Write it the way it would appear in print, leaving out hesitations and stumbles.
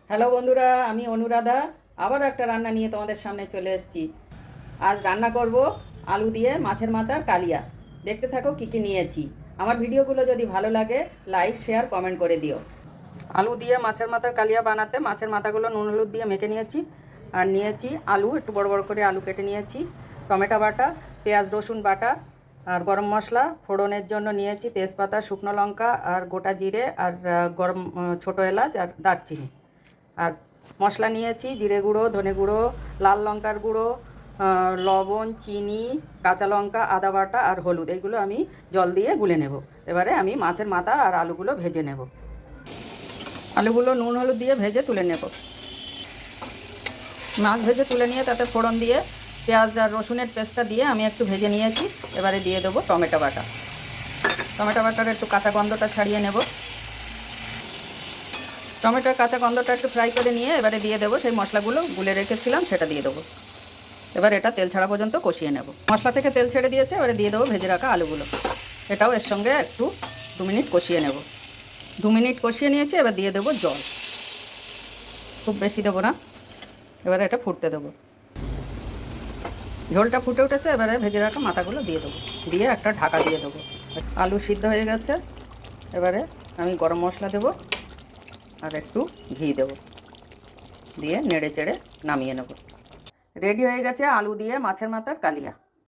Hello বন্ধুরা, আমি অনুরাধা আবার একটা রান্না নিয়ে তোমাদের সামনে চলে এসেছি। আজ রান্না করব আলু দিয়ে মাছের মাথার কালিয়া। দেখতে থাকো কী কী নিয়েছি। আমার ভিডিওগুলো যদি ভালো লাগে লাইক শেয়ার কমেন্ট করে দিও। আলু দিয়ে মাছের মাথার কালিয়া বানাতে মাছের মাথাগুলো নুন হলুদ দিয়ে মেখে নিয়েছি। আর নিয়েছি আলু, একটু বড় বড় করে আলু কেটে নিয়েছি, টমেটো বাটা, পেঁয়াজ রসুন বাটা, আর গরম মশলা ফোড়নের জন্য নিয়েছি তেজপাতা, শুকনো লঙ্কা আর গোটা জিরে আর গরম ছোটো এলাচ আর দারচিনি। আর মশলা নিয়েছি জিরে গুঁড়ো, ধনে গুঁড়ো, লাল লঙ্কার গুঁড়ো, লবণ, চিনি, কাঁচা লঙ্কা, আদা বাটা আর হলুদ। এইগুলো আমি জল দিয়ে গুলে নেব। এবারে আমি মাছের মাথা আর আলুগুলো ভেজে নেব। আলুগুলো নুন হলুদ দিয়ে ভেজে তুলে নেব। মাছ ভেজে তুলে নিয়ে তাতে ফোড়ন দিয়ে পেঁয়াজ আর রসুনের পেস্টটা দিয়ে আমি একটু ভেজে নিয়েছি। এবারে দিয়ে দেবো টমেটো বাটা। টমেটো বাটার একটু কাঁচা গন্ধটা ছাড়িয়ে নেব। টমেটোর কাঁচা গন্ধটা একটু ফ্রাই করে নিয়ে এবারে দিয়ে দেবো সেই মশলাগুলো গুলে রেখেছিলাম, সেটা দিয়ে দেবো। এবার এটা তেল ছাড়া পর্যন্ত কষিয়ে নেব। মশলা থেকে তেল ছেড়ে দিয়েছে, এবারে দিয়ে দেবো ভেজে রাখা আলুগুলো। এটাও এর সঙ্গে একটু 2 মিনিট কষিয়ে নেব। 2 মিনিট কষিয়ে নিয়েছি, এবার দিয়ে দেবো জল। খুব বেশি দেবো না, এবারে এটা ফুটতে দেবো। ঝোলটা ফুটে উঠেছে, এবারে ভেজে রাখা মাথাগুলো দিয়ে দেবো, দিয়ে একটা ঢাকা দিয়ে দেবো। আলু সিদ্ধ হয়ে গেছে, এবারে আমি গরম মশলা দেবো আর একটু ঘি দেবো, দিয়ে নেড়ে চেড়ে নামিয়ে নেব। রেডি হয়ে গেছে আলু দিয়ে মাছের মাথার কালিয়া।